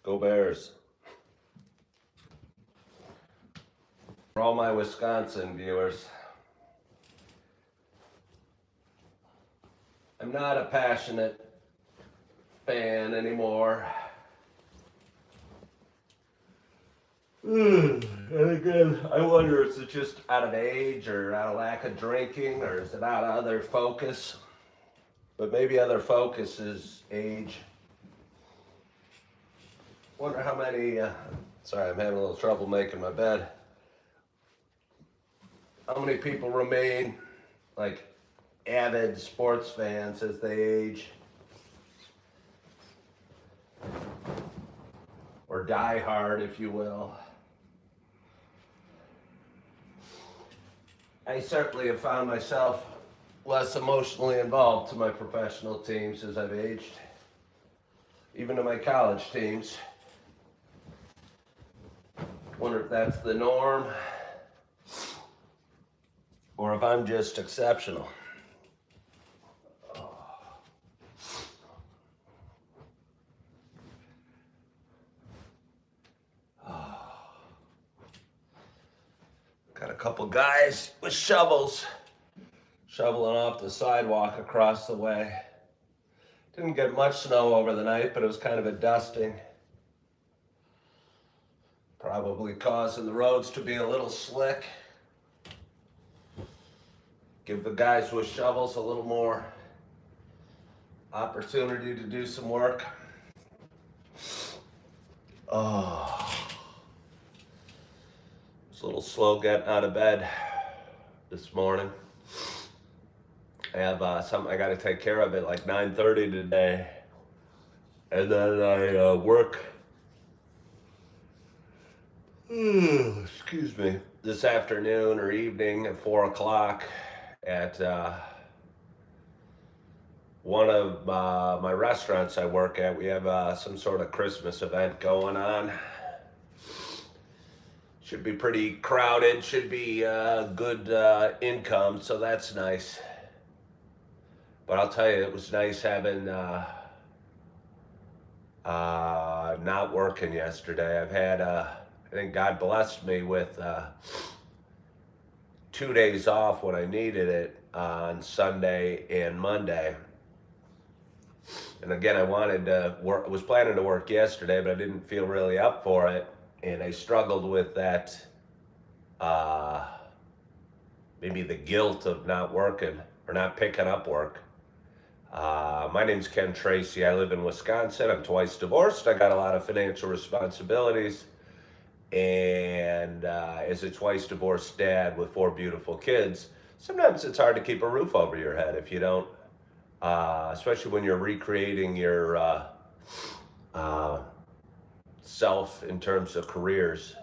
Go Bears. For all my Wisconsin viewers, I'm not a passionate fan anymore. And again, I wonder, is it just out of age or out of lack of drinking, or is it out of other focus? But maybe other focus is age. Wonder how many, sorry, I'm having a little trouble making my bed. How many people remain like avid sports fans as they age? Or die hard, if you will. I certainly have found myself less emotionally involved to my professional teams as I've aged, even to my college teams. Wonder if that's the norm or if I'm just exceptional. Got a couple guys with shovels shoveling off the sidewalk across the way. Didn't get much snow over the night, but it was kind of a dusting. Probably causing the roads to be a little slick. Give the guys with shovels a little more opportunity to do some work. Oh. It's a little slow getting out of bed this morning. I have something I got to take care of at like 9:30 today. And then I work, excuse me, this afternoon or evening at 4 o'clock at one of my restaurants I work at. We have some sort of Christmas event going on. Should be pretty crowded, should be good income, so that's nice. But I'll tell you, it was nice having not working yesterday. I've had, I think God blessed me with 2 days off when I needed it on Sunday and Monday. And again, I wanted to work, I was planning to work yesterday, but I didn't feel really up for it. And I struggled with that, maybe the guilt of not working or not picking up work. My name's Ken Tracy. I live in Wisconsin. I'm twice divorced. I got a lot of financial responsibilities. And as a twice divorced dad with 4 beautiful kids, sometimes it's hard to keep a roof over your head if you don't, especially when you're recreating your self in terms of careers.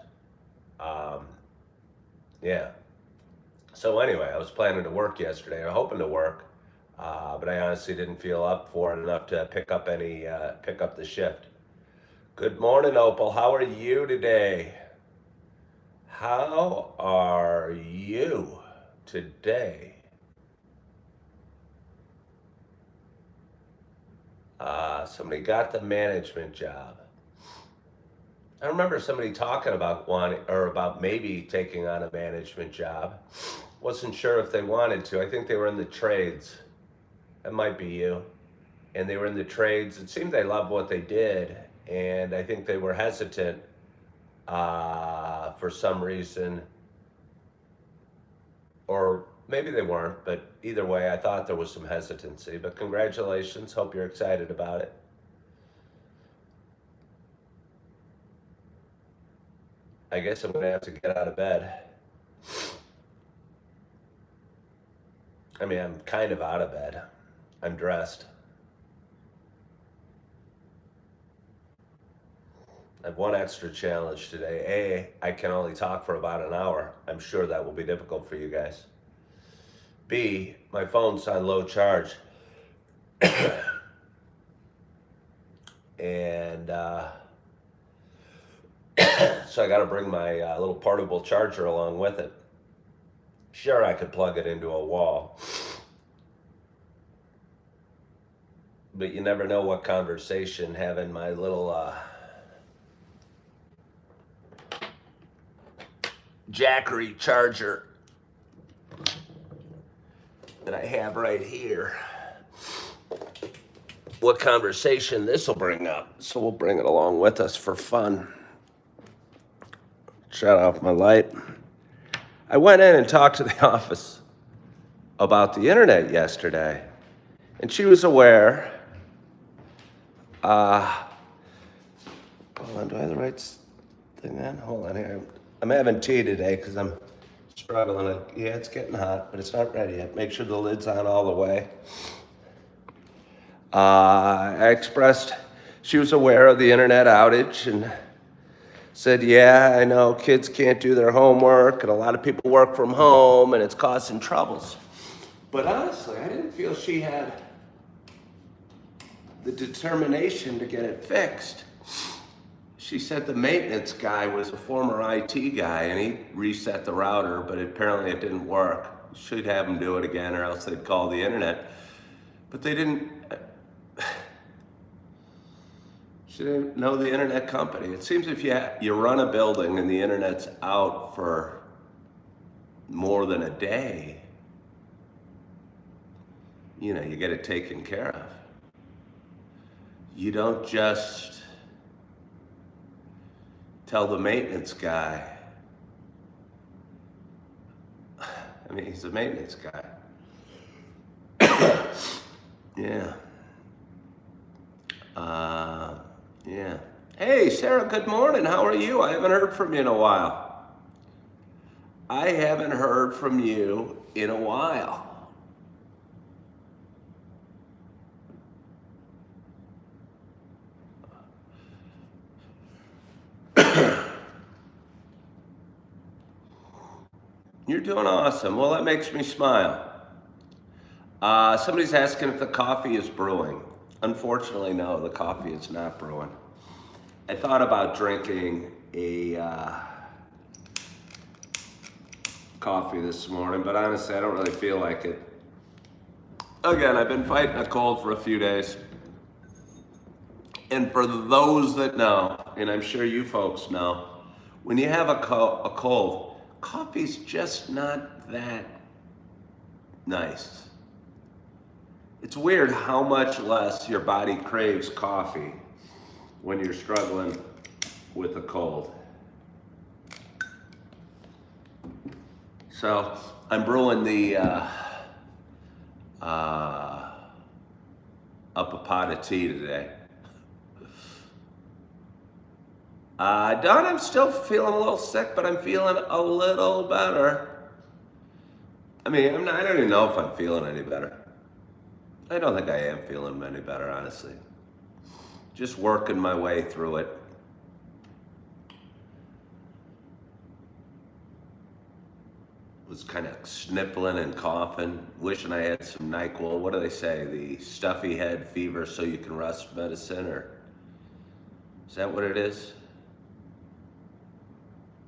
Yeah. So anyway, I was planning to work yesterday, or hoping to work, but I honestly didn't feel up for it enough to pick up the shift. Good morning, Opal. How are you today? How are you today? Somebody got the management job. I remember somebody talking about about maybe taking on a management job. Wasn't sure if they wanted to. I think they were in the trades. That might be you. And they were in the trades. It seemed they loved what they did, and I think they were hesitant for some reason, or maybe they weren't, but either way, I thought there was some hesitancy. But congratulations. Hope you're excited about it. I guess I'm going to have to get out of bed. I mean, I'm kind of out of bed. I'm dressed. I have one extra challenge today. A, I can only talk for about an hour. I'm sure that will be difficult for you guys. B, my phone's on low charge. And so I got to bring my little portable charger along with it. Sure, I could plug it into a wall, but you never know what conversation having my little Jackery charger that I have right here. What conversation this will bring up. So we'll bring it along with us for fun. Shut off my light. I went in and talked to the office about the internet yesterday, and she was aware. Hold on, do I have the right thing on? Hold on here. I'm having tea today because I'm struggling. Yeah, it's getting hot, but it's not ready yet. Make sure the lid's on all the way. I expressed she was aware of the internet outage and said, yeah, I know kids can't do their homework and a lot of people work from home and it's causing troubles. But honestly, I didn't feel she had the determination to get it fixed. She said the maintenance guy was a former IT guy and he reset the router, but apparently it didn't work. Should have them do it again or else they'd call the internet. But they didn't. She didn't know the internet company. It seems if you run a building and the internet's out for more than a day, you get it taken care of. You don't just tell the maintenance guy. I mean, he's a maintenance guy. Yeah. Yeah. Hey, Sarah, good morning. How are you? I haven't heard from you in a while. I haven't heard from you in a while. You're doing awesome. Well, that makes me smile. Somebody's asking if the coffee is brewing. Unfortunately, no, the coffee is not brewing. I thought about drinking a coffee this morning, but honestly, I don't really feel like it. Again, I've been fighting a cold for a few days. And for those that know, and I'm sure you folks know, when you have a cold, coffee's just not that nice. It's weird how much less your body craves coffee when you're struggling with a cold. So I'm brewing up a pot of tea today. Don, I'm still feeling a little sick, but I'm feeling a little better. I mean, I don't even know if I'm feeling any better. I don't think I am feeling any better, honestly. Just working my way through it. Was kind of sniffling and coughing, wishing I had some NyQuil. What do they say? The stuffy head fever so you can rest medicine, or is that what it is?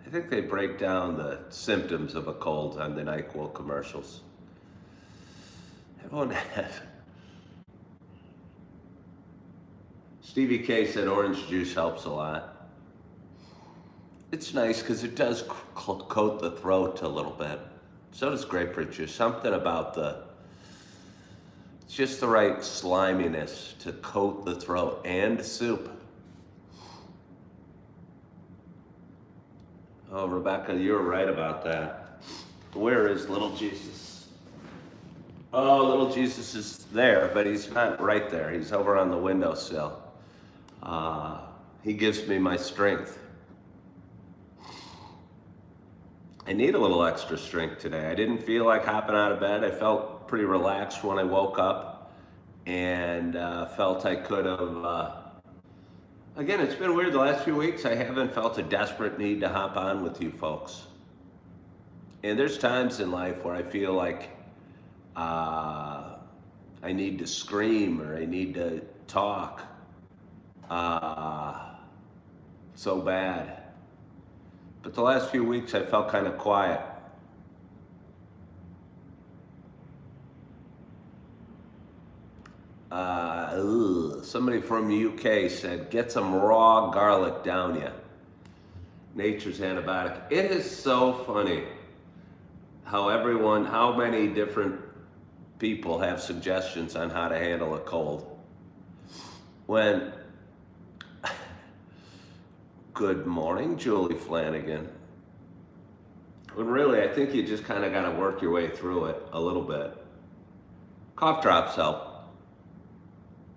I think they break down the symptoms of a cold on the NyQuil commercials. Everyone had. Stevie K said orange juice helps a lot. It's nice because it does coat the throat a little bit. So does grapefruit juice. Something about it's just the right sliminess to coat the throat, and soup. Oh, Rebecca, you're right about that. Where is little Jesus? Oh, little Jesus is there, but he's not right there. He's over on the windowsill. He gives me my strength. I need a little extra strength today. I didn't feel like hopping out of bed. I felt pretty relaxed when I woke up and felt I could have, again, it's been weird the last few weeks. I haven't felt a desperate need to hop on with you folks. And there's times in life where I feel like I need to scream or I need to talk so bad. But the last few weeks I felt kind of quiet. Somebody from UK said, get some raw garlic down you. Nature's antibiotic. It is so funny how many different people have suggestions on how to handle a cold. When, good morning, Julie Flanagan. When really, I think you just kind of got to work your way through it a little bit. Cough drops help.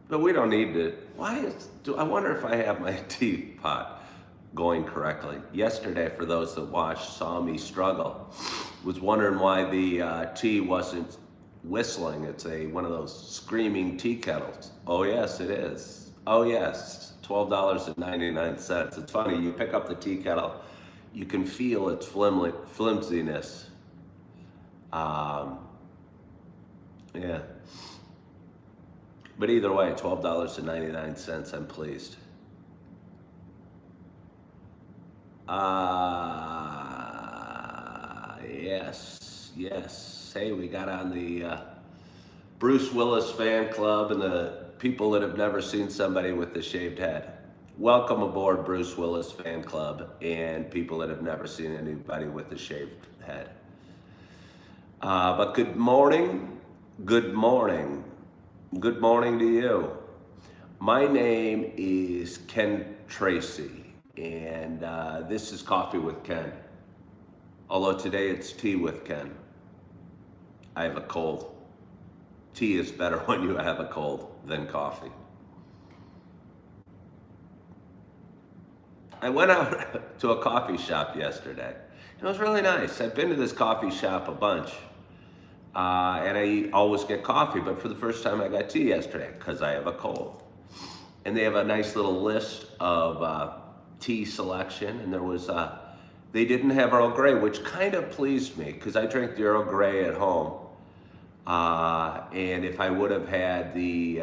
But we don't need to, I wonder if I have my teapot going correctly. Yesterday, for those that watched, saw me struggle, was wondering why the tea wasn't whistling. It's one of those screaming tea kettles. Oh yes, it is. Oh yes, $12.99. It's funny, you pick up the tea kettle, you can feel its flimsiness. Yeah. But either way, $12.99, I'm pleased. Yes. Hey, we got on the Bruce Willis fan club and the people that have never seen somebody with a shaved head. Welcome aboard, Bruce Willis fan club and people that have never seen anybody with a shaved head. But good morning to you. My name is Ken Tracy, and this is Coffee with Ken. Although today it's Tea with Ken. I have a cold. Tea is better when you have a cold than coffee. I went out to a coffee shop yesterday. It was really nice. I've been to this coffee shop a bunch. And I always get coffee, but for the first time I got tea yesterday because I have a cold. And they have a nice little list of tea selection, and there was, they didn't have Earl Grey, which kind of pleased me because I drink the Earl Grey at home. And if I would have had the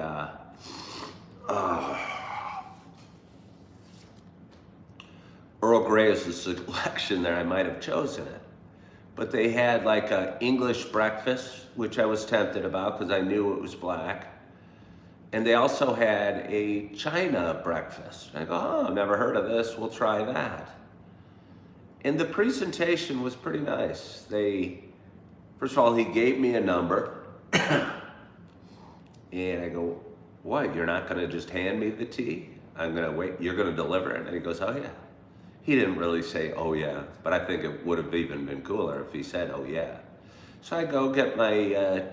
Earl Grey as a selection there, I might have chosen it. But they had like an English breakfast, which I was tempted about because I knew it was black. And they also had a China breakfast. I go, oh, never heard of this, we'll try that. And the presentation was pretty nice. First of all, he gave me a number. And I go, what, you're not gonna just hand me the tea? I'm gonna wait, you're gonna deliver it? And he goes, oh yeah. He didn't really say, oh yeah, but I think it would have even been cooler if he said, oh yeah. So I go get my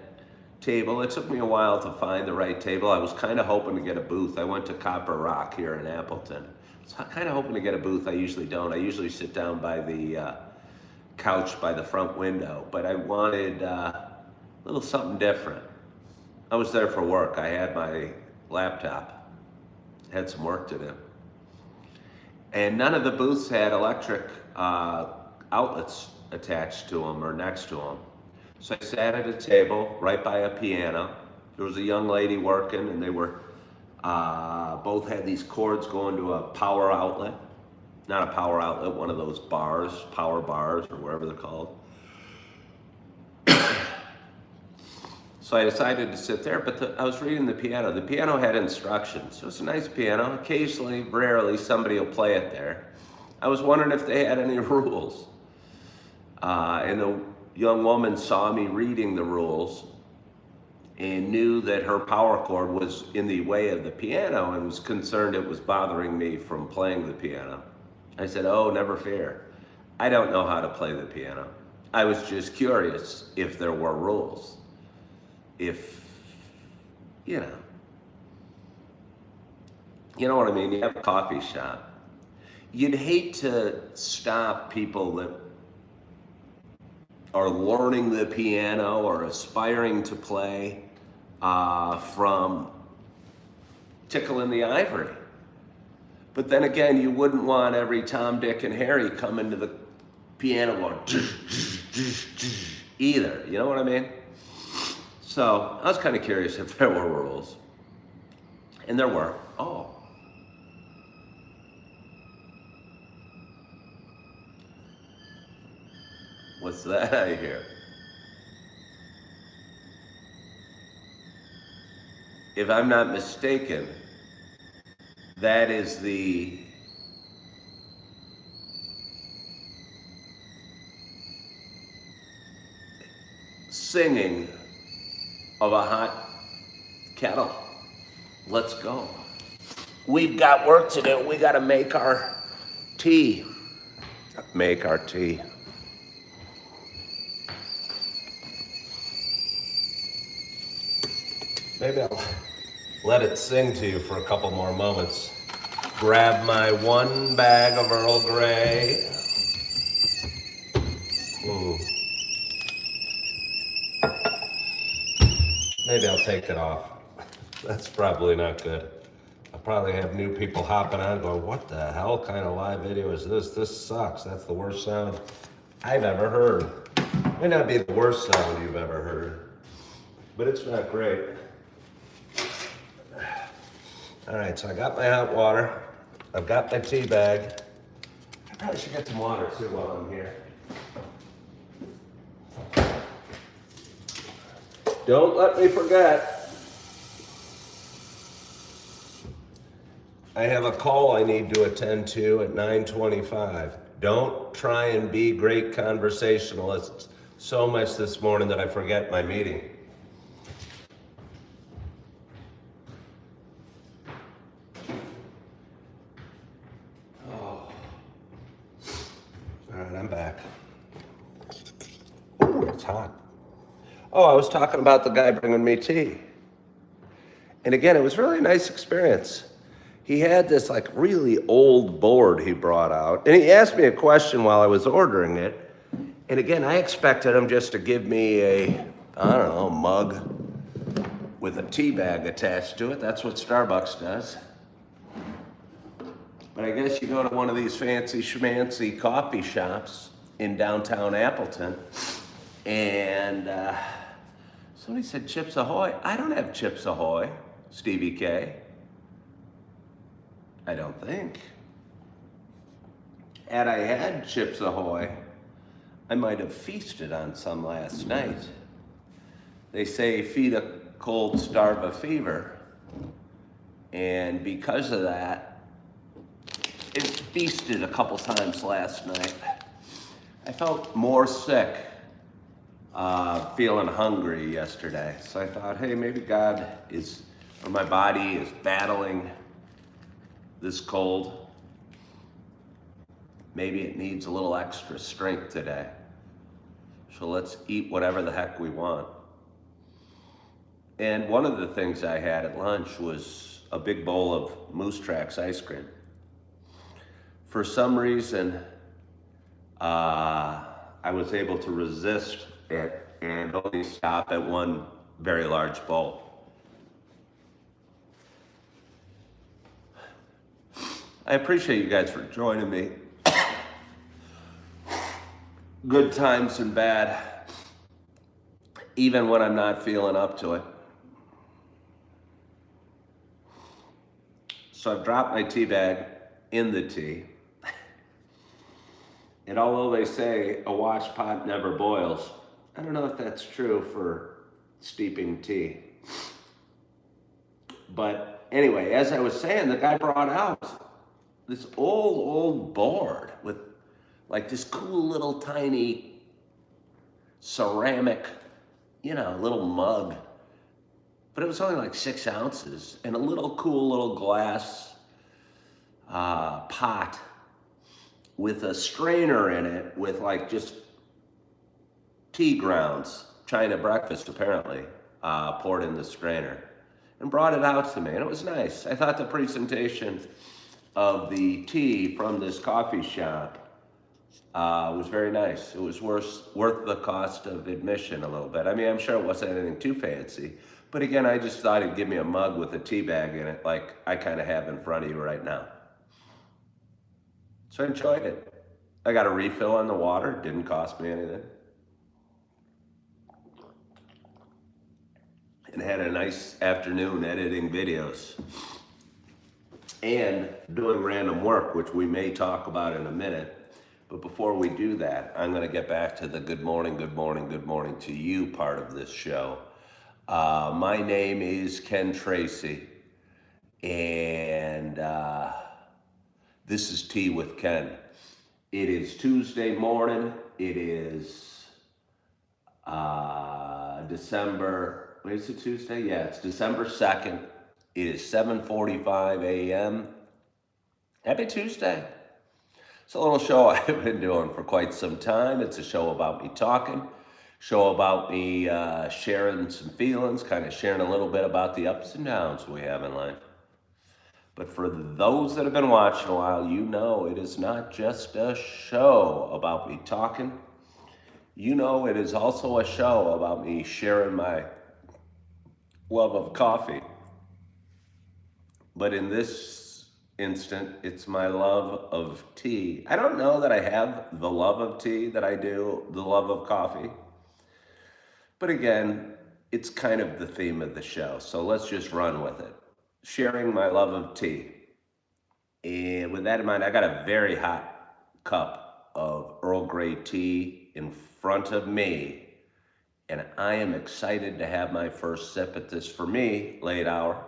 table. It took me a while to find the right table. I was kind of hoping to get a booth. I went to Copper Rock here in Appleton. So I'm kind of hoping to get a booth. I usually don't. I usually sit down by the couch by the front window, but I wanted a little something different. I was there for work. I had my laptop, had some work to do. And none of the booths had electric outlets attached to them or next to them. So I sat at a table right by a piano. There was a young lady working, and they were both had these cords going to a power outlet. Not a power outlet, one of those bars, power bars, or whatever they're called. So I decided to sit there, but I was reading the piano. The piano had instructions. It was a nice piano. Occasionally, rarely, somebody will play it there. I was wondering if they had any rules. And the young woman saw me reading the rules and knew that her power cord was in the way of the piano and was concerned it was bothering me from playing the piano. I said, oh, never fear. I don't know how to play the piano. I was just curious if there were rules. If, you know what I mean? You have a coffee shop. You'd hate to stop people that are learning the piano or aspiring to play from tickling the ivory. But then again, you wouldn't want every Tom, Dick, and Harry coming to the piano going either. You know what I mean? So I was kind of curious if there were rules. And there were. Oh. What's that I hear? If I'm not mistaken, that is the singing of a hot kettle. Let's go. We've got work to do. We got to make our tea. Make our tea. Maybe I'll let it sing to you for a couple more moments. Grab my one bag of Earl Grey. Maybe I'll take it off. That's probably not good. I'll probably have new people hopping on going, what the hell kind of live video is this? This sucks. That's the worst sound I've ever heard. May not be the worst sound you've ever heard, but it's not great. All right, so I got my hot water. I've got my tea bag. I probably should get some water too while I'm here. Don't let me forget. I have a call I need to attend to at 9:25. Don't try and be great conversationalists so much this morning that I forget my meeting. Oh. All right, I'm back. Oh, it's hot. Oh, I was talking about the guy bringing me tea. And again, it was really a nice experience. He had this like really old board he brought out, and he asked me a question while I was ordering it. And again, I expected him just to give me a, I don't know, mug with a tea bag attached to it. That's what Starbucks does. But I guess you go to one of these fancy schmancy coffee shops in downtown Appleton, and somebody said Chips Ahoy. I don't have Chips Ahoy, Stevie K. I don't think. Had I had Chips Ahoy, I might have feasted on some last night. They say feed a cold, starve a fever. And because of that, it feasted a couple times last night. I felt more sick, feeling hungry yesterday. So I thought, hey, maybe God is, or my body is battling this cold. Maybe it needs a little extra strength today. So let's eat whatever the heck we want. And one of the things I had at lunch was a big bowl of Moose Tracks ice cream. For some reason, I was able to resist it and only stop at one very large bowl. I appreciate you guys for joining me. Good times and bad, even when I'm not feeling up to it. So I've dropped my tea bag in the tea. And although they say a wash pot never boils, I don't know if that's true for steeping tea. But anyway, as I was saying, the guy brought out this old board with like this cool little tiny ceramic, little mug. But it was only like 6 ounces, and a little cool little glass pot with a strainer in it with like just tea grounds, China breakfast apparently, poured in the strainer, and brought it out to me, and it was nice. I thought the presentation of the tea from this coffee shop was very nice. It was worth the cost of admission a little bit. I mean, I'm sure it wasn't anything too fancy, but again, I just thought he'd give me a mug with a tea bag in it like I kind of have in front of you right now. So I enjoyed it. I got a refill on the water, didn't cost me anything. And had a nice afternoon editing videos and doing random work, which we may talk about in a minute. But before we do that, I'm going to get back to the good morning to you part of this show. My name is Ken Tracy, and this is Tea with Ken. It is Tuesday morning. It is What is it, Tuesday? Yeah, it's December 2nd. It is 7:45 a.m. Happy Tuesday. It's a little show I've been doing for quite some time. It's a show about me talking, show about me sharing some feelings, kind of sharing a little bit about the ups and downs we have in life. But for those that have been watching a while, you know it is not just a show about me talking. You know it is also a show about me sharing my love of coffee. But in this instant, it's my love of tea. I don't know that I have the love of tea that I do the love of coffee. But again, it's kind of the theme of the show. So let's just run with it. Sharing my love of tea. And with that in mind, I got a very hot cup of Earl Grey tea in front of me. And I am excited to have my first sip at this, for me, late hour.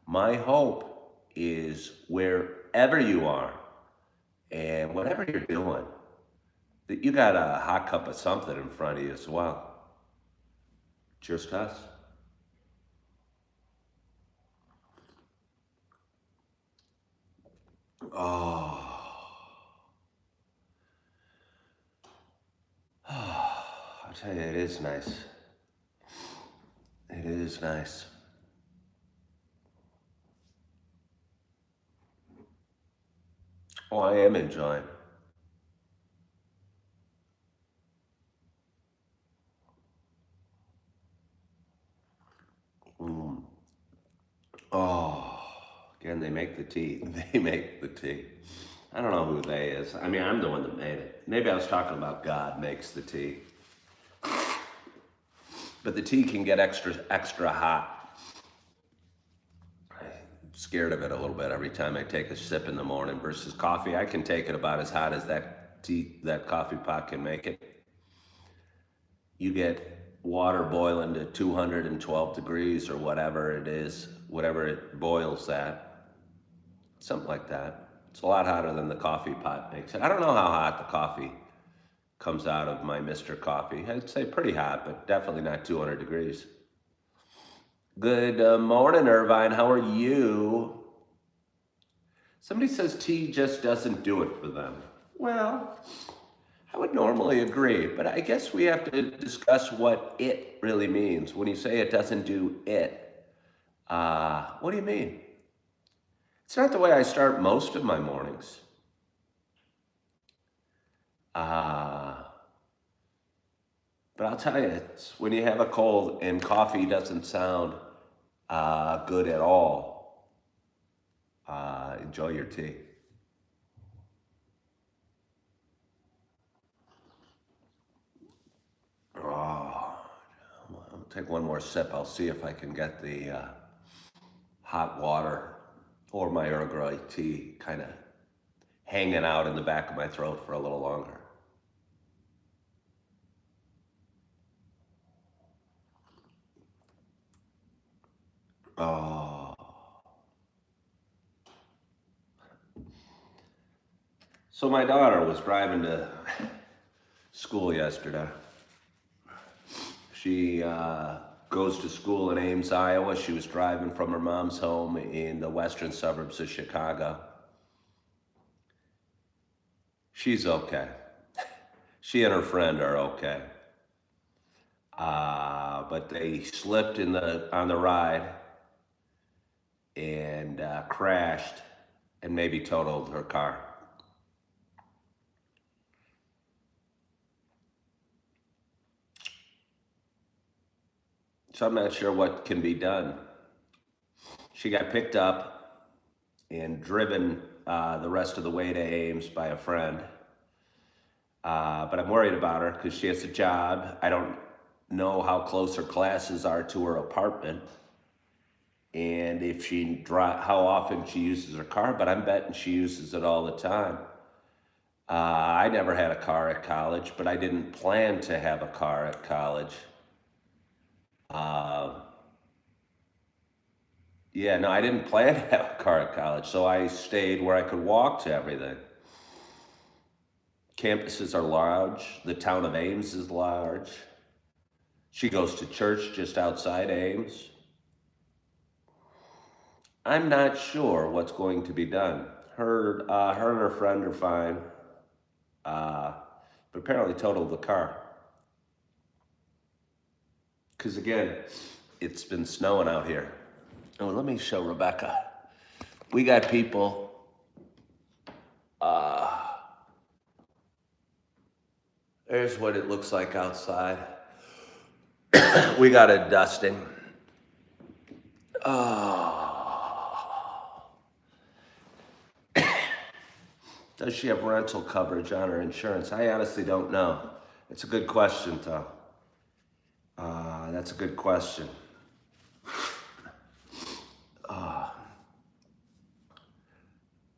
My hope is wherever you are and whatever you're doing, that you got a hot cup of something in front of you as well. Cheers to us. Oh, I'll tell you, it is nice. It is nice. Oh, I am enjoying. Mm. Oh, again, they make the tea. They make the tea. I don't know who they is. I mean, I'm the one that made it. Maybe I was talking about God makes the tea. But the tea can get extra hot. I'm scared of it a little bit every time I take a sip in the morning versus coffee. I can take it about as hot as that coffee pot can make it. You get water boiling to 212 degrees or whatever it is, whatever it boils at, something like that. It's a lot hotter than the coffee pot makes it. I don't know how hot the coffee comes out of my Mr. Coffee. I'd say pretty hot, but definitely not 200 degrees. Good morning, Irvine. How are you? Somebody says tea just doesn't do it for them. Well, I would normally agree, but I guess we have to discuss what it really means. When you say it doesn't do it, what do you mean? It's not the way I start most of my mornings. But I'll tell you, it's when you have a cold and coffee doesn't sound good at all, enjoy your tea. Oh, I'll take one more sip. I'll see if I can get the hot water or my Earl Grey tea kind of hanging out in the back of my throat for a little longer. Oh. So my daughter was driving to school yesterday. She goes to school in Ames, Iowa. She was driving from her mom's home in the western suburbs of Chicago. She's okay. She and her friend are okay. But they slipped on the ride and crashed and maybe totaled her car. So I'm not sure what can be done. She got picked up and driven the rest of the way to Ames by a friend. But I'm worried about her because she has a job. I don't know how close her classes are to her apartment and if how often she uses her car, but I'm betting she uses it all the time. I never had a car at college, but I didn't plan to have a car at college. Yeah, no, I didn't plan to have a car at college, so I stayed where I could walk to everything. Campuses are large. The town of Ames is large. She goes to church just outside Ames. I'm not sure what's going to be done. Her and her friend are fine, uh, but apparently totaled the car. Because again, it's been snowing out here. Oh, let me show Rebecca. We got people. There's what it looks like outside. We got a dusting. Oh. Does she have rental coverage on her insurance? I honestly don't know. It's a good question, Tom. That's a good question.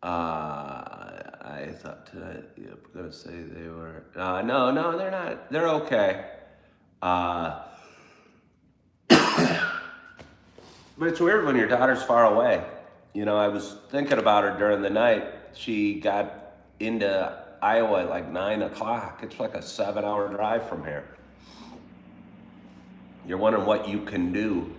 I thought tonight, I'm gonna say they were. No, they're not. They're okay. But it's weird when your daughter's far away. You know, I was thinking about her during the night. She got into Iowa at like 9 o'clock. It's like a 7-hour drive from here. You're wondering what you can do.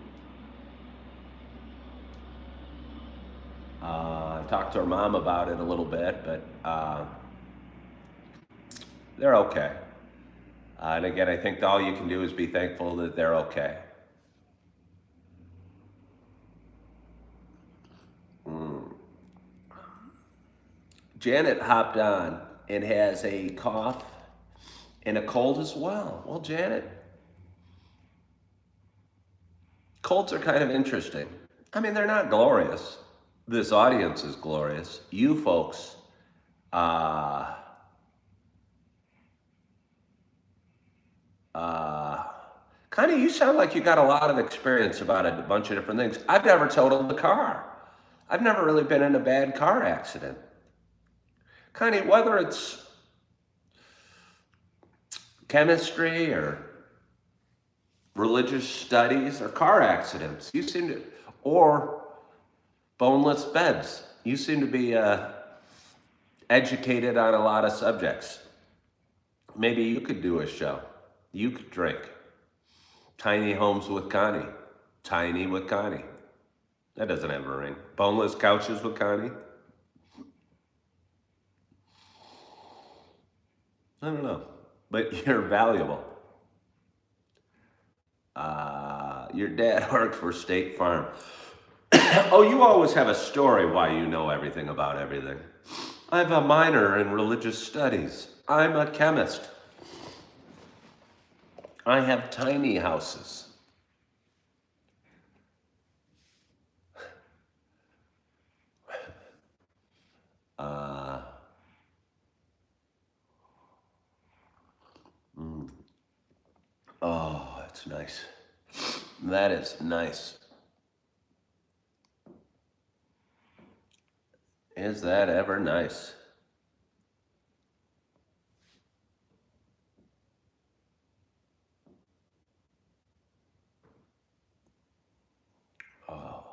I talked to her mom about it a little bit, but they're okay. And again, I think all you can do is be thankful that they're okay. Janet hopped on and has a cough and a cold as well. Well, Janet, colds are kind of interesting. I mean, they're not glorious. This audience is glorious. You folks, kind of, you sound like you got a lot of experience about a bunch of different things. I've never totaled the car. I've never really been in a bad car accident. Kind of, whether it's chemistry or religious studies or car accidents, you seem to, or boneless beds. You seem to be educated on a lot of subjects. Maybe you could do a show. You could drink. Tiny Homes with Connie. Tiny with Connie. That doesn't have a ring. Boneless Couches with Connie. I don't know. But you're valuable. Your dad worked for State Farm. Oh, you always have a story why you know everything about everything. I have a minor in religious studies. I'm a chemist. I have tiny houses. Oh, it's nice. That is nice. Is that ever nice? Oh.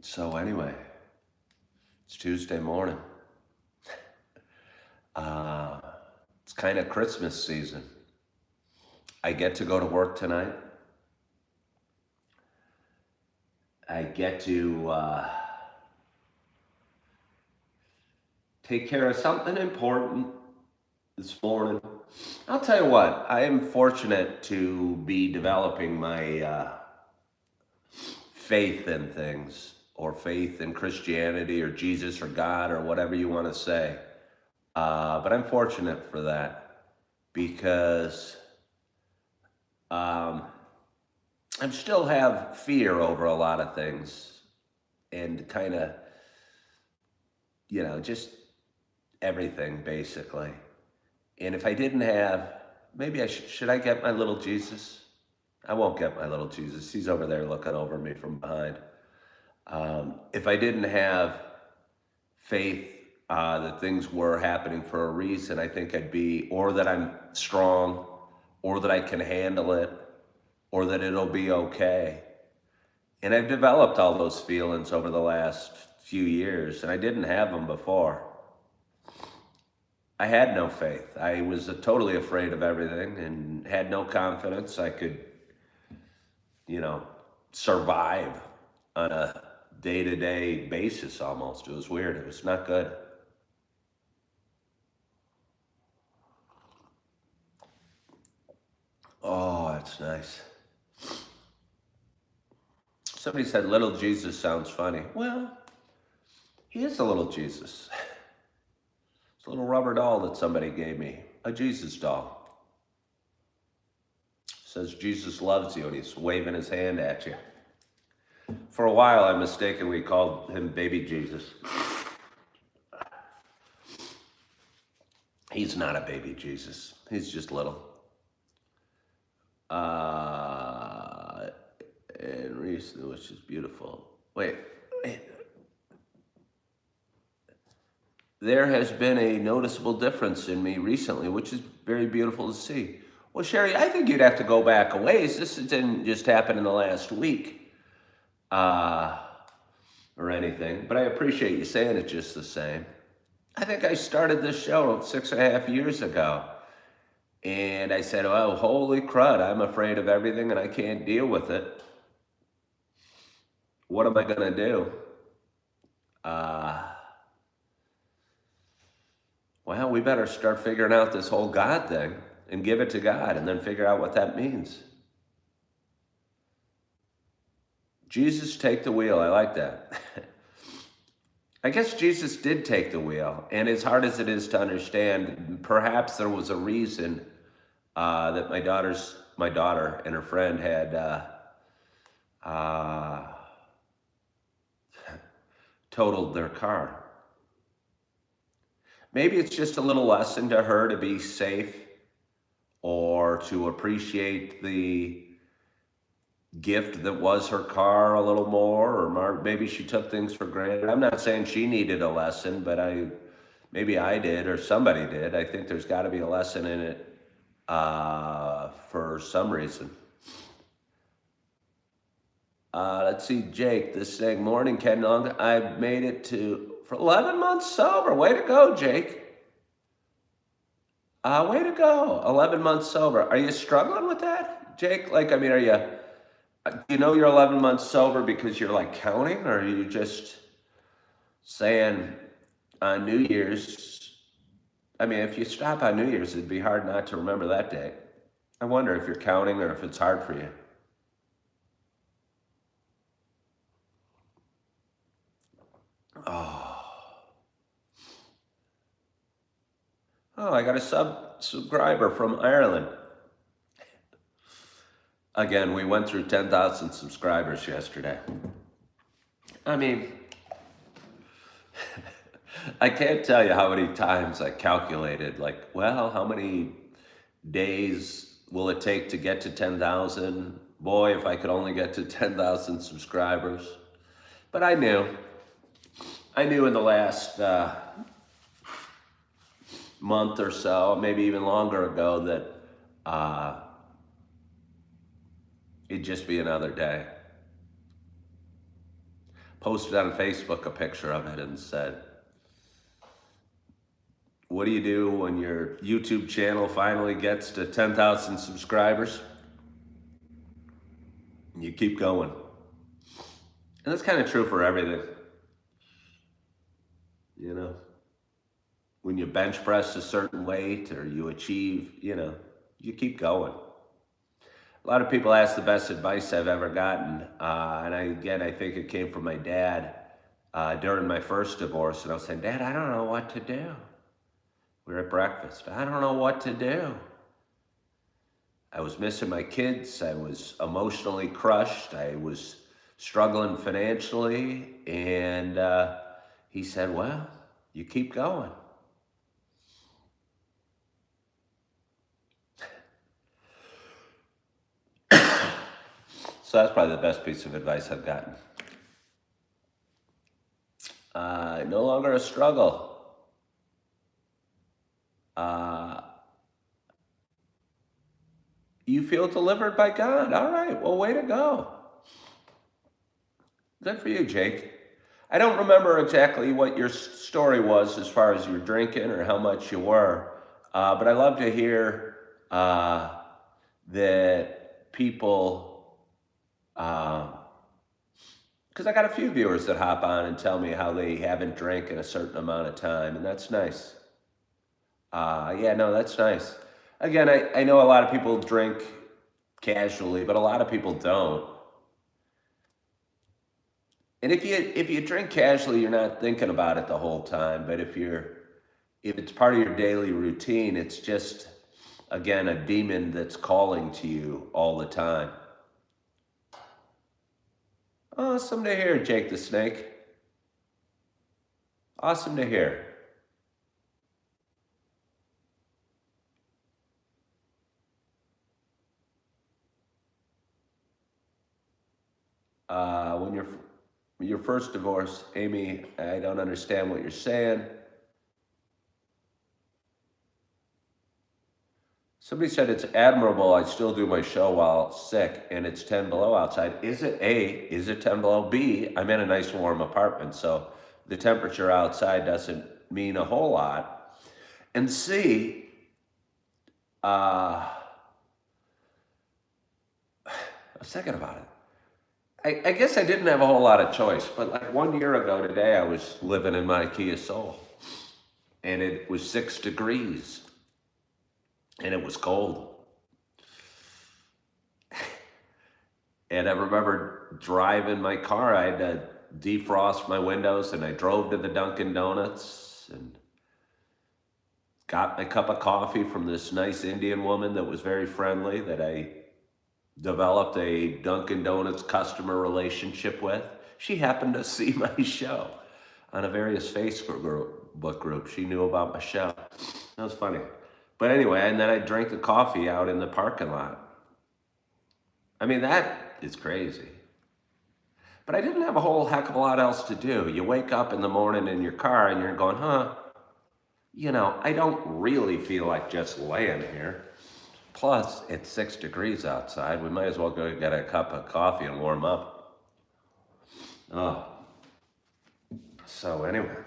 So anyway, it's Tuesday morning. It's kind of Christmas season. I get to go to work tonight. I get to take care of something important this morning. I'll tell you what, I am fortunate to be developing my faith in things, or faith in Christianity, or Jesus, or God, or whatever you want to say. But I'm fortunate for that because I still have fear over a lot of things, and kind of, just everything basically. And if I didn't have, maybe I should I get my little Jesus? I won't get my little Jesus. He's over there looking over me from behind. If I didn't have faith that things were happening for a reason, I think I'd be, or that I'm strong, or that I can handle it, or that it'll be okay. And I've developed all those feelings over the last few years, and I didn't have them before. I had no faith. I was totally afraid of everything and had no confidence I could, you know, survive on a day-to-day basis almost. It was weird. It was not good. Oh, that's nice. Somebody said little Jesus sounds funny. Well, he is a little Jesus. It's a little rubber doll that somebody gave me, a Jesus doll. Says Jesus loves you and he's waving his hand at you. For a while, I mistakenly called him baby Jesus. He's not a baby Jesus. He's just little. And recently, which is beautiful. Wait. There has been a noticeable difference in me recently, which is very beautiful to see. Well, Sherry, I think you'd have to go back a ways. This didn't just happen in the last week or anything, but I appreciate you saying it just the same. I think I started this show 6.5 years ago, and I said, oh, holy crud, I'm afraid of everything and I can't deal with it. What am I going to do? Well, we better start figuring out this whole God thing and give it to God and then figure out what that means. Jesus, take the wheel. I like that. I guess Jesus did take the wheel, and as hard as it is to understand, perhaps there was a reason that my daughter and her friend had totaled their car. Maybe it's just a little lesson to her to be safe or to appreciate the gift that was her car a little more, or maybe she took things for granted. I'm not saying she needed a lesson, but maybe I did or somebody did. I think there's got to be a lesson in it for some reason. Let's see, Jake, this saying, morning, Ken Long. I've made it for 11 months sober. Way to go, Jake. Way to go. 11 months sober. Are you struggling with that, Jake? Like, I mean, you know you're 11 months sober because you're like counting, or are you just saying on New Year's? I mean, if you stop on New Year's, it'd be hard not to remember that day. I wonder if you're counting or if it's hard for you. Oh, I got a subscriber from Ireland. Again, we went through 10,000 subscribers yesterday. I mean, I can't tell you how many times I calculated, like, well, how many days will it take to get to 10,000? Boy, if I could only get to 10,000 subscribers. But I knew in the last month or so, maybe even longer ago, that it'd just be another day. Posted on Facebook a picture of it and said, what do you do when your YouTube channel finally gets to 10,000 subscribers? You keep going. And that's kind of true for everything. You know, when you bench press a certain weight or you achieve, you keep going. A lot of people ask the best advice I've ever gotten. And I think it came from my dad during my first divorce. And I was saying, Dad, I don't know what to do. We were at breakfast. I don't know what to do. I was missing my kids. I was emotionally crushed. I was struggling financially. And he said, well, you keep going. So that's probably the best piece of advice I've gotten. No longer a struggle. You feel delivered by God. All right, well, way to go. Good for you, Jake. I don't remember exactly what your story was as far as your drinking or how much you were, but I love to hear that people, because I got a few viewers that hop on and tell me how they haven't drank in a certain amount of time, and that's nice. Yeah, no, that's nice. Again, I know a lot of people drink casually, but a lot of people don't. And if you drink casually, you're not thinking about it the whole time. But if it's part of your daily routine, it's just again a demon that's calling to you all the time. Awesome to hear, Jake the Snake. Awesome to hear. When your first divorce, Amy, I don't understand what you're saying. Somebody said it's admirable. I still do my show while sick, and it's 10 below outside. Is it A? Is it 10 below? B? I'm in a nice warm apartment, so the temperature outside doesn't mean a whole lot. And C, I was thinking about it. I guess I didn't have a whole lot of choice, but like 1 year ago today, I was living in my Kia Soul, and it was 6 degrees, and it was cold. And I remember driving my car, I had to defrost my windows, and I drove to the Dunkin' Donuts and got my cup of coffee from this nice Indian woman that was very friendly, that I developed a Dunkin' Donuts customer relationship with. She happened to see my show on a various Facebook group. She knew about my show. That was funny. But anyway, and then I drank the coffee out in the parking lot. I mean, that is crazy. But I didn't have a whole heck of a lot else to do. You wake up in the morning in your car and you're going, I don't really feel like just laying here. Plus, it's 6 degrees outside. We might as well go get a cup of coffee and warm up. So anyway,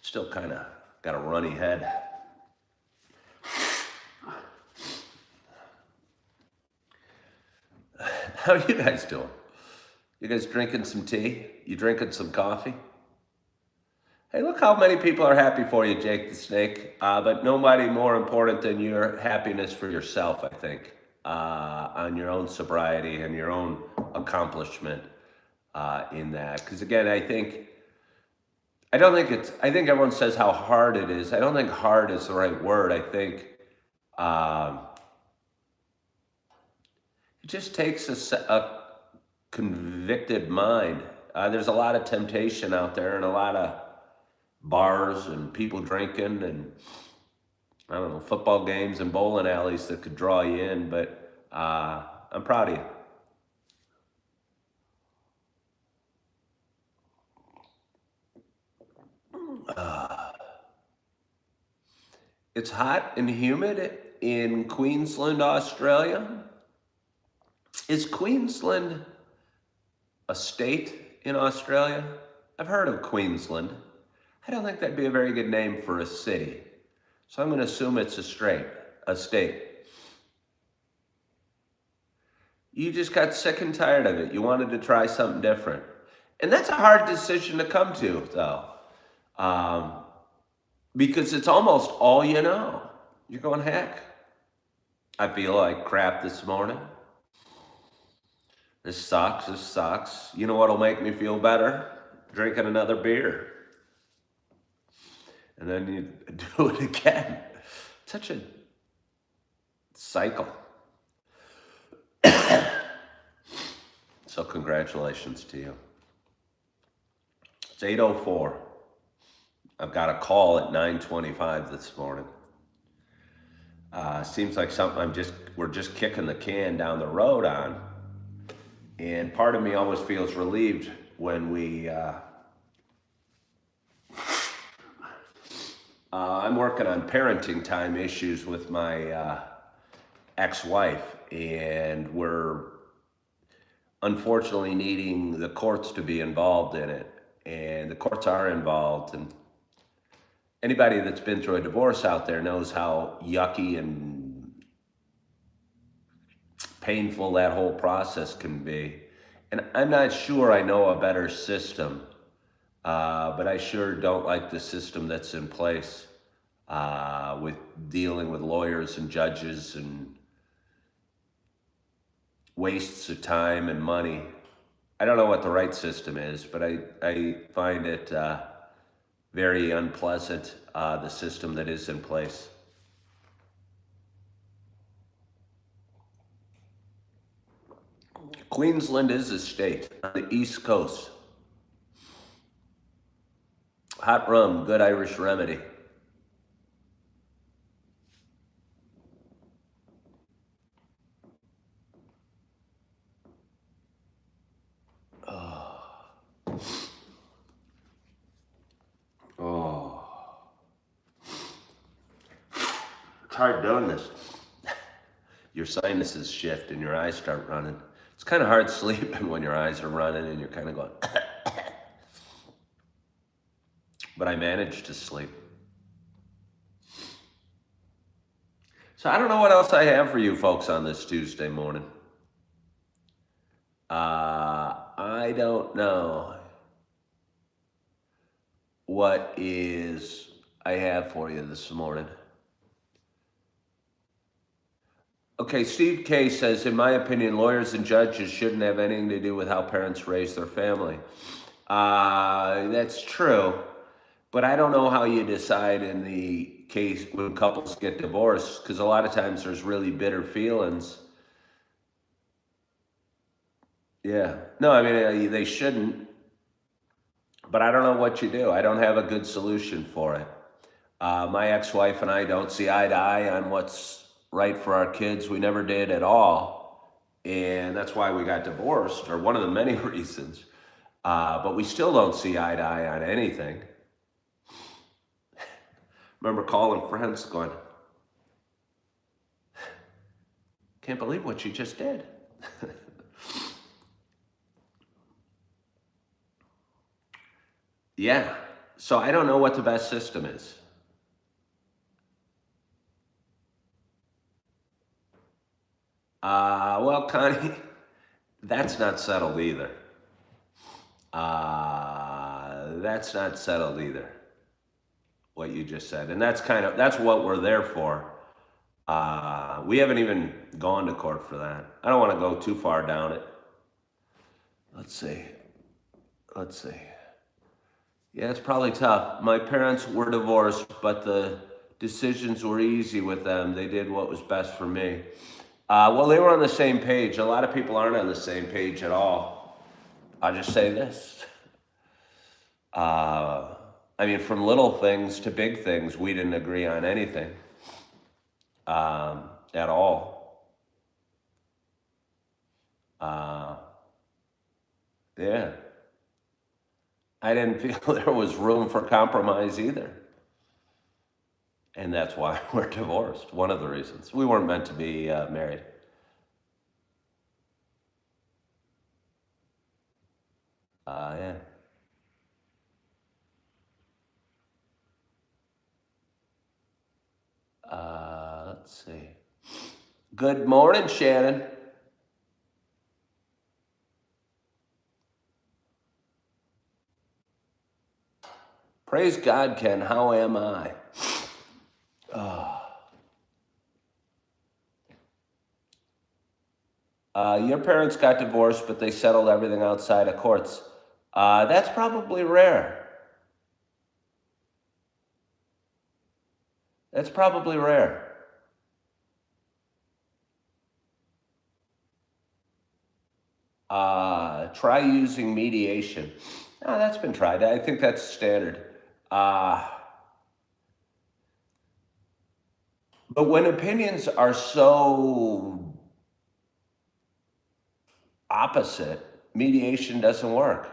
still kind of got a runny head. How are you guys doing? You guys drinking some tea? You drinking some coffee? Hey, look how many people are happy for you, Jake the Snake. But nobody more important than your happiness for yourself, I think, on your own sobriety and your own accomplishment in that. Because again, I think everyone says how hard it is. I don't think hard is the right word. I think it just takes a convicted mind. There's a lot of temptation out there and a lot of bars and people drinking and I don't know, football games and bowling alleys that could draw you in, but I'm proud of you. It's hot and humid in Queensland, Australia. Is Queensland a state in Australia? I've heard of Queensland. I don't think that'd be a very good name for a city. So I'm going to assume it's a state. You just got sick and tired of it. You wanted to try something different. And that's a hard decision to come to, though. Because it's almost all you know. You're going, heck, I feel like crap this morning. This sucks. You know what'll make me feel better? Drinking another beer. And then you do it again. Such a cycle. So congratulations to you. It's 8:04. I've got a call at 9:25 this morning. Seems like something we're just kicking the can down the road on. And part of me always feels relieved when I'm working on parenting time issues with my ex-wife, and we're unfortunately needing the courts to be involved in it. And the courts are involved. And anybody that's been through a divorce out there knows how yucky and painful that whole process can be. And I'm not sure I know a better system, but I sure don't like the system that's in place with dealing with lawyers and judges and wastes of time and money. I don't know what the right system is, but I find it very unpleasant, the system that is in place. Queensland is a state on the East Coast. Hot rum, good Irish remedy. Oh, it's hard doing this. Your sinuses shift and your eyes start running. It's kind of hard sleeping when your eyes are running and you're kind of going, but I managed to sleep. So I don't know what else I have for you folks on this Tuesday morning. I don't know what is I have for you this morning. Okay, Steve K says, in my opinion, lawyers and judges shouldn't have anything to do with how parents raise their family. That's true, but I don't know how you decide in the case when couples get divorced, because a lot of times there's really bitter feelings. Yeah, no, I mean, they shouldn't, but I don't know what you do. I don't have a good solution for it. My ex-wife and I don't see eye to eye on what's right for our kids. We never did at all. And that's why we got divorced, or one of the many reasons. But we still don't see eye to eye on anything. Remember calling friends going, can't believe what you just did. Yeah, so I don't know what the best system is. Well, Connie, that's not settled either. That's not settled either, what you just said. And that's what we're there for. We haven't even gone to court for that. I don't want to go too far down it. Let's see. Yeah, it's probably tough. My parents were divorced, but the decisions were easy with them. They did what was best for me. Well, they were on the same page. A lot of people aren't on the same page at all. I'll just say this. I mean, from little things to big things, we didn't agree on anything at all. Yeah. I didn't feel there was room for compromise either. And that's why we're divorced. One of the reasons. We weren't meant to be married. Yeah. Let's see. Good morning, Shannon. Praise God, Ken. How am I? Your parents got divorced, but they settled everything outside of courts. That's probably rare. That's probably rare. Try using mediation. Oh, that's been tried. I think that's standard. But when opinions are so opposite, mediation doesn't work.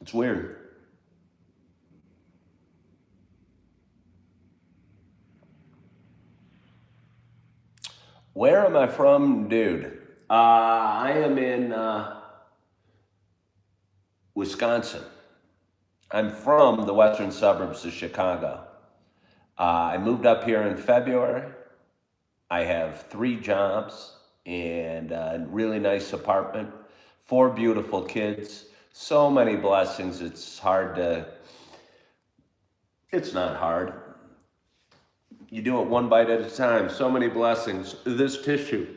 It's weird. Where am I from, dude? I am in Wisconsin. I'm from the western suburbs of Chicago. I moved up here in February. I have 3 jobs and a really nice apartment, 4 beautiful kids, so many blessings. It's not hard. You do it one bite at a time. So many blessings. This tissue,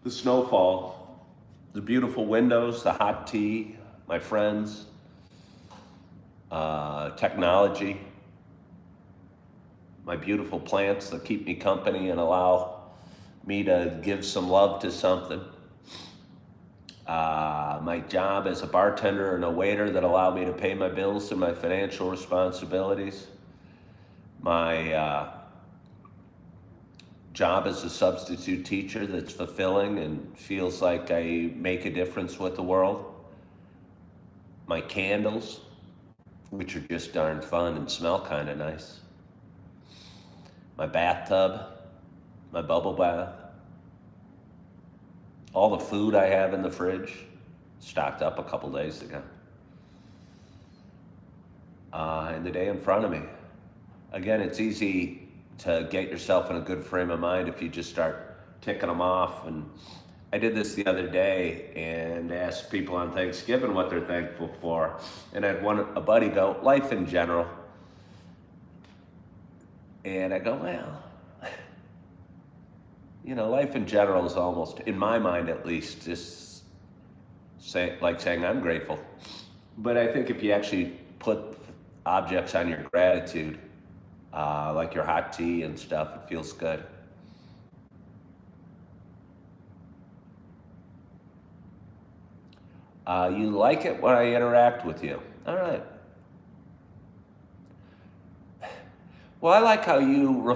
the snowfall, the beautiful windows, the hot tea, my friends, technology, my beautiful plants that keep me company and allow me to give some love to something. My job as a bartender and a waiter that allow me to pay my bills and my financial responsibilities. My job as a substitute teacher that's fulfilling and feels like I make a difference with the world. My candles, which are just darn fun and smell kind of nice. My bathtub, my bubble bath. All the food I have in the fridge, stocked up a couple days ago. And the day in front of me. Again, it's easy to get yourself in a good frame of mind if you just start ticking them off. And I did this the other day and asked people on Thanksgiving what they're thankful for. And I had a buddy go, life in general. And I go, well, life in general is almost, in my mind at least, just saying I'm grateful. But I think if you actually put objects on your gratitude, like your hot tea and stuff, it feels good. You like it when I interact with you. All right. Well, I like how you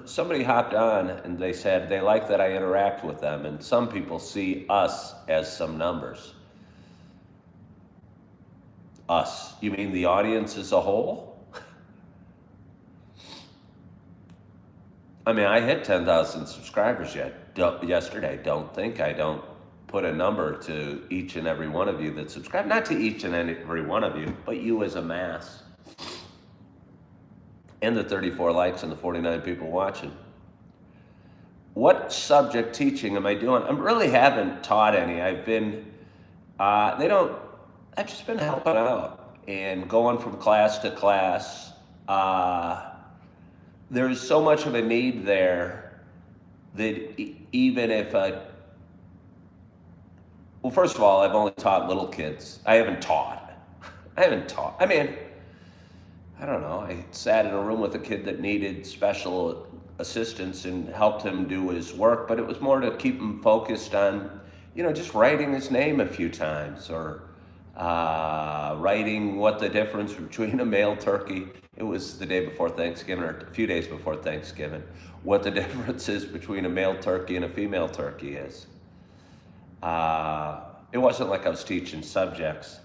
somebody hopped on and they said they like that I interact with them, and some people see us as some numbers. Us, you mean the audience as a whole? I mean, I hit 10,000 subscribers yesterday. I don't put a number to each and every one of you that subscribe. Not to each and every one of you, but you as a mass. And the 34 likes and the 49 people watching. What subject teaching am I doing? I really haven't taught any. I've just been helping out and going from class to class. There's so much of a need there that even if well, first of all, I've only taught little kids. I haven't taught. I mean, I don't know. I sat in a room with a kid that needed special assistance and helped him do his work, but it was more to keep him focused on, just writing his name a few times or writing what the difference between a male turkey, it was the day before Thanksgiving or a few days before Thanksgiving, what the difference is between a male turkey and a female turkey is. It wasn't like I was teaching subjects.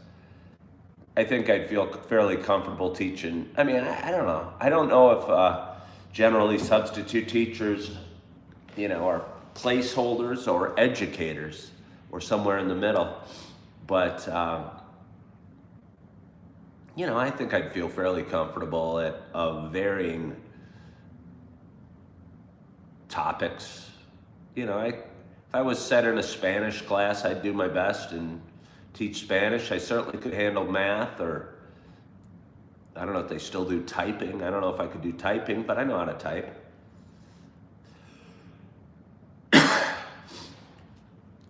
I think I'd feel fairly comfortable teaching. I mean, I don't know. I don't know if generally substitute teachers, are placeholders or educators or somewhere in the middle. But, I think I'd feel fairly comfortable at varying topics. If I was set in a Spanish class, I'd do my best and teach Spanish. I certainly could handle math, or I don't know if they still do typing. I don't know if I could do typing, but I know how to type.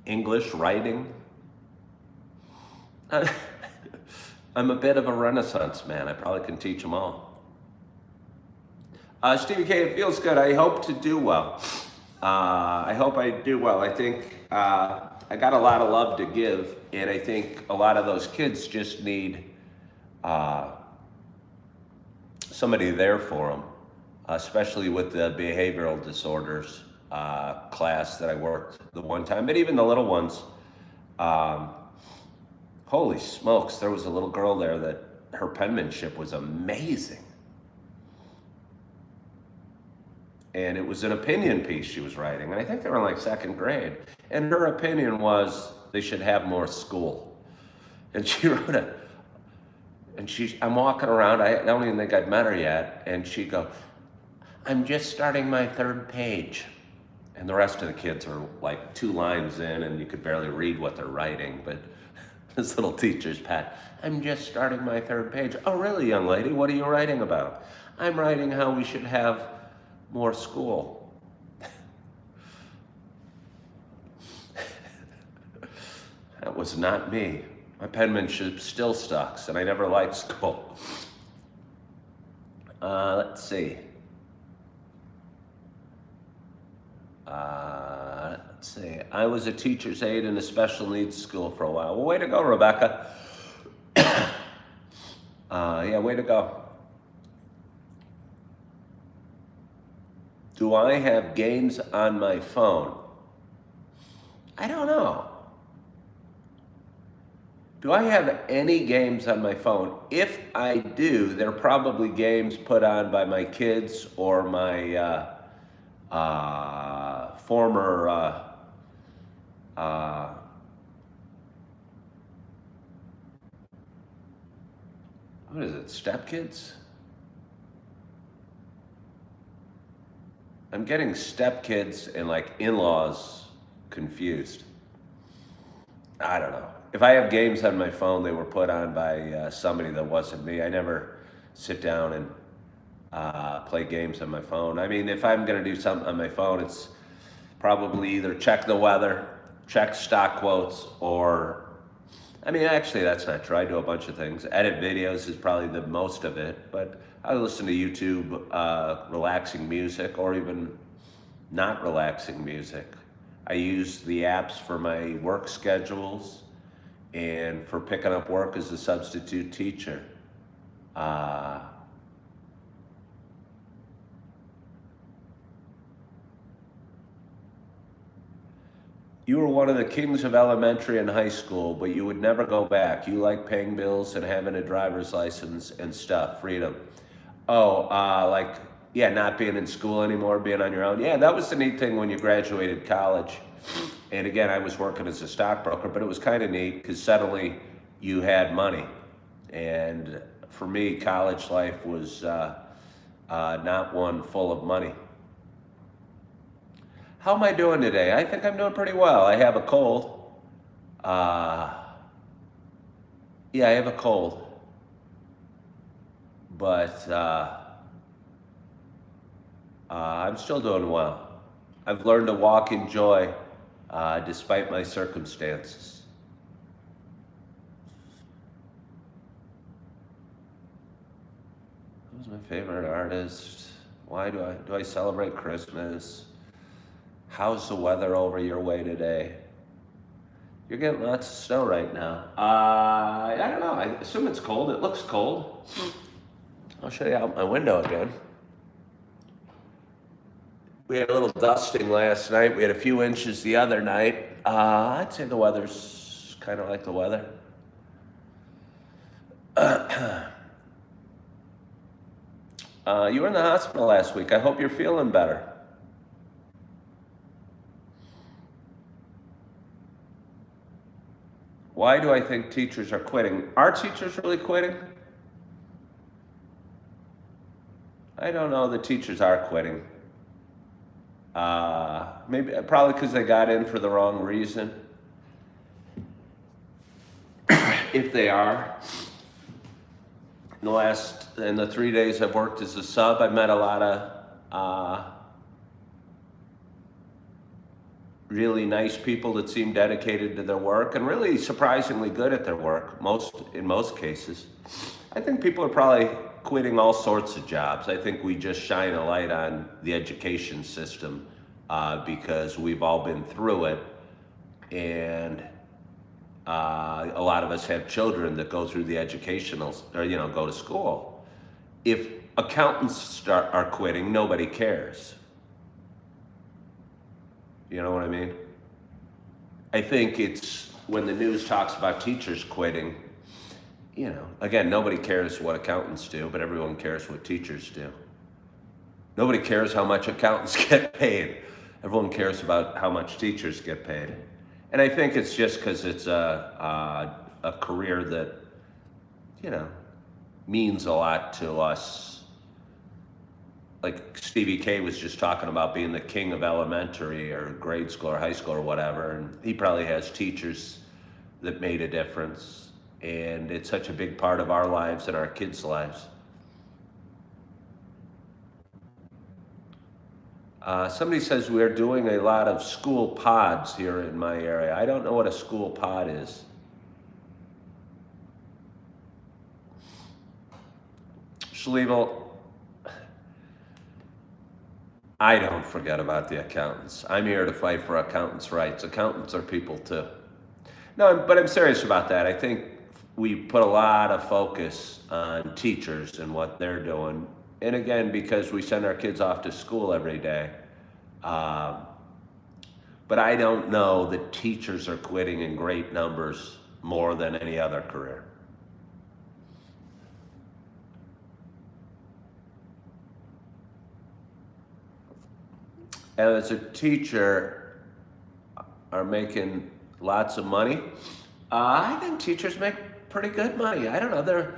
English, writing. I'm a bit of a Renaissance man. I probably can teach them all. Stevie K, it feels good. I hope to do well. I hope I do well. I think I got a lot of love to give, and I think a lot of those kids just need somebody there for them, especially with the behavioral disorders class that I worked the one time. But even the little ones, holy smokes, there was a little girl there that her penmanship was amazing. and it was an opinion piece she was writing. And I think they were in like second grade. And her opinion was they should have more school. And she wrote it. And I'm walking around, I don't even think I'd met her yet, and she'd go, I'm just starting my third page. And the rest of the kids are like 2 lines in, and you could barely read what they're writing, but this little teacher's pet, I'm just starting my third page. Oh, really, young lady? What are you writing about? I'm writing how we should have more school. That was not me. My penmanship still sucks, and I never liked school. Let's see. I was a teacher's aide in a special needs school for a while. Well, way to go, Rebecca. Yeah, way to go. Do I have games on my phone? I don't know. Do I have any games on my phone? If I do, they're probably games put on by my kids or my former what is it, stepkids? I'm getting stepkids and like in-laws confused. I don't know. If I have games on my phone, they were put on by somebody that wasn't me. I never sit down and play games on my phone. I mean, if I'm gonna do something on my phone, it's probably either check the weather, check stock quotes, or, I mean, actually that's not true. I do a bunch of things. Edit videos is probably the most of it, but I listen to YouTube, relaxing music, or even not relaxing music. I use the apps for my work schedules and for picking up work as a substitute teacher. You were one of the kings of elementary and high school, but you would never go back. You like paying bills and having a driver's license and stuff, freedom. Oh, like, yeah, not being in school anymore, being on your own. Yeah, that was the neat thing when you graduated college. And again, I was working as a stockbroker, but it was kind of neat because suddenly you had money. And for me, college life was not one full of money. How am I doing today? I think I'm doing pretty well. I have a cold. Yeah, I have a cold. But I'm still doing well. I've learned to walk in joy despite my circumstances. Who's my favorite artist? Why do I celebrate Christmas? How's the weather over your way today? You're getting lots of snow right now. I don't know. I assume it's cold. It looks cold. I'll show you out my window again. We had a little dusting last night. We had a few inches the other night. I'd say the weather's kind of like the weather. You were in the hospital last week. I hope you're feeling better. Why do I think teachers are quitting? Are teachers really quitting? I don't know. The teachers are quitting. Probably because they got in for the wrong reason. If they are. In the 3 days I've worked as a sub, I've met a lot of really nice people that seem dedicated to their work and really surprisingly good at their work, in most cases. I think people are probably quitting all sorts of jobs. I think we just shine a light on the education system because we've all been through it, and a lot of us have children that go through the educational, or go to school. If accountants are quitting, nobody cares. You know what I mean? I think it's when the news talks about teachers quitting, again, nobody cares what accountants do, but everyone cares what teachers do. Nobody cares how much accountants get paid. Everyone cares about how much teachers get paid. And I think it's just because it's a career that, you know, means a lot to us. Like Stevie K was just talking about being the king of elementary or grade school or high school or whatever, and he probably has teachers that made a difference. And it's such a big part of our lives and our kids' lives. Somebody says we're doing a lot of school pods here in my area. I don't know what a school pod is. Schliebel, I don't forget about the accountants. I'm here to fight for accountants' rights. Accountants are people too. No, but I'm serious about that. I think we put a lot of focus on teachers and what they're doing. And again, because we send our kids off to school every day. But I don't know that teachers are quitting in great numbers more than any other career. And as a teacher, are making lots of money. I think teachers make pretty good money. I don't know.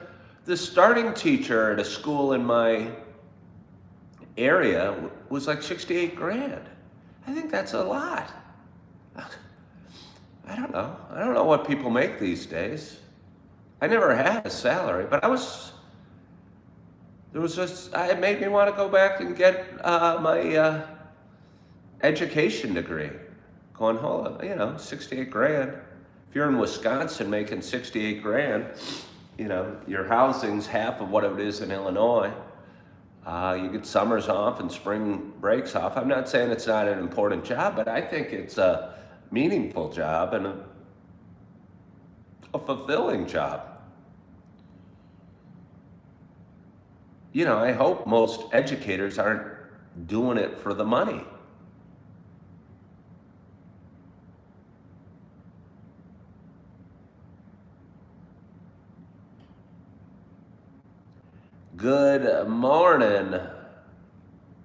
The starting teacher at a school in my area was like 68 grand. I think that's a lot. I don't know. I don't know what people make these days. I never had a salary, but it made me want to go back and get my education degree. Going, hold on, you know, 68 grand. If you're in Wisconsin making 68 grand, you know, your housing's half of what it is in Illinois. You get summers off and spring breaks off. I'm not saying it's not an important job, but I think it's a meaningful job and a fulfilling job. You know, I hope most educators aren't doing it for the money. Good morning,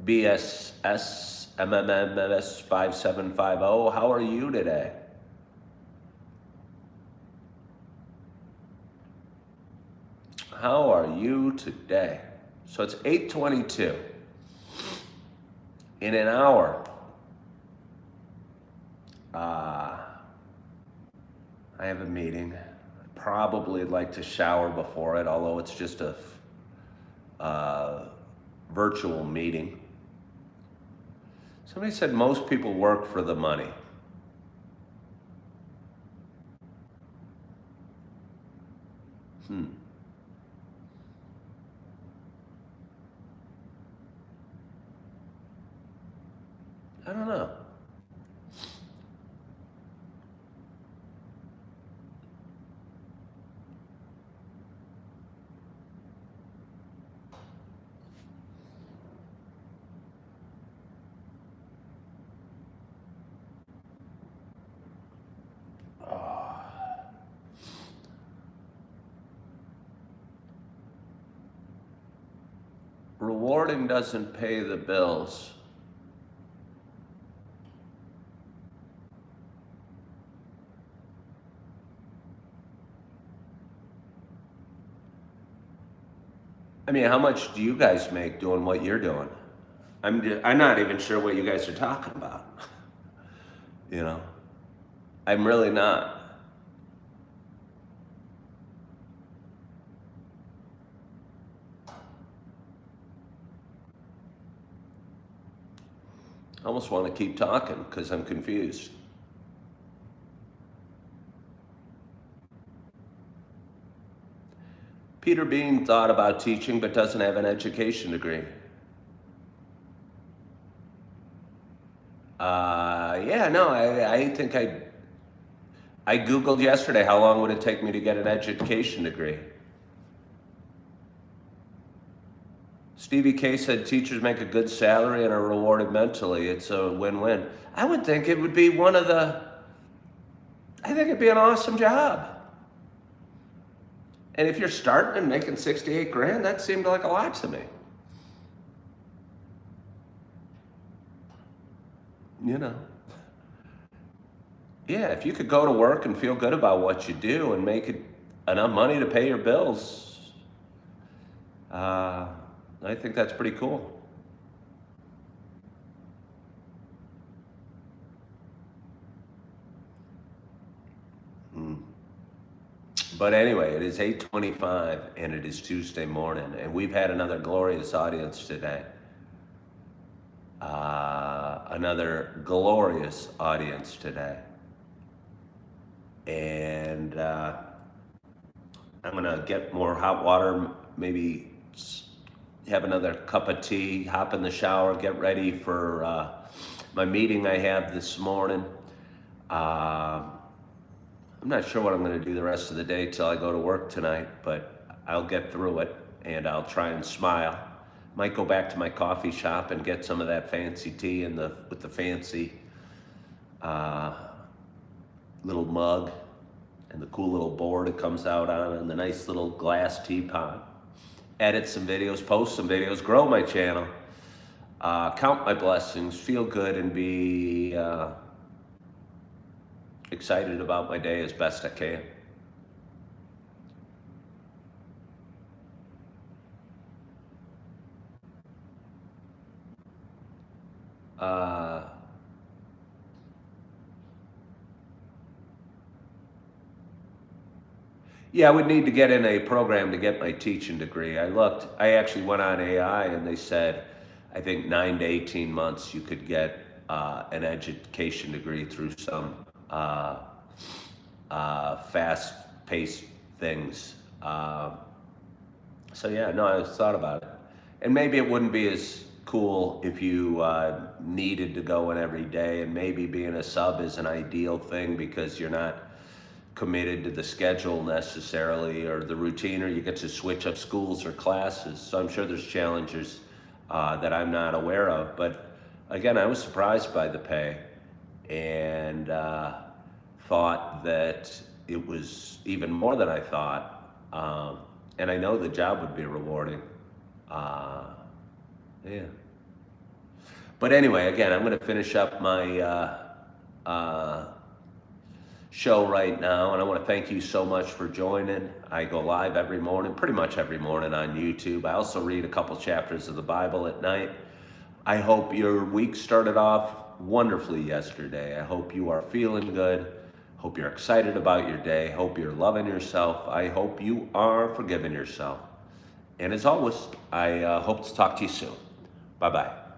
BSS MMMS 5750. How are you today? How are you today? So it's 8:22. In an hour, I have a meeting. I'd probably like to shower before it, although it's just a virtual meeting. Somebody said most people work for the money. I don't know. Rewarding doesn't pay the bills. I mean, how much do you guys make doing what you're doing? I'm not even sure what you guys are talking about. You know, I'm really not. I almost want to keep talking because I'm confused. Peter Bean thought about teaching but doesn't have an education degree. I think I Googled yesterday how long would it take me to get an education degree. Stevie K said teachers make a good salary and are rewarded mentally. It's a win-win. I would think it would be I think it'd be an awesome job. And if you're starting and making 68 grand, that seemed like a lot to me. you know, yeah, if you could go to work and feel good about what you do and make it enough money to pay your bills, I think that's pretty cool. Mm. But anyway, it is 8:25 and it is Tuesday morning, and we've had another glorious audience today. Another glorious audience today. And I'm gonna get more hot water, maybe have another cup of tea, hop in the shower, get ready for my meeting I have this morning. I'm not sure what I'm gonna do the rest of the day till I go to work tonight, but I'll get through it and I'll try and smile. Might go back to my coffee shop and get some of that fancy tea with the fancy little mug and the cool little board it comes out on, and the nice little glass teapot. Edit some videos, post some videos, grow my channel, count my blessings, feel good, and be excited about my day as best I can. Yeah, I would need to get in a program to get my teaching degree. I actually went on AI and they said, I think 9 to 18 months you could get an education degree through some fast-paced things. So yeah, no, I thought about it. And maybe it wouldn't be as cool if you needed to go in every day, and maybe being a sub is an ideal thing because you're not committed to the schedule necessarily or the routine, or you get to switch up schools or classes. So I'm sure there's challenges that I'm not aware of. But again, I was surprised by the pay and thought that it was even more than I thought. And I know the job would be rewarding. Yeah. But anyway, again, I'm going to finish up my show right now, and I want to thank you so much for joining. I go live every morning, pretty much every morning on YouTube. I also read a couple chapters of the Bible at night. I hope your week started off wonderfully yesterday. I hope you are feeling good. Hope you're excited about your day. Hope you're loving yourself. I hope you are forgiving yourself. And as always, I hope to talk to you soon. Bye-bye.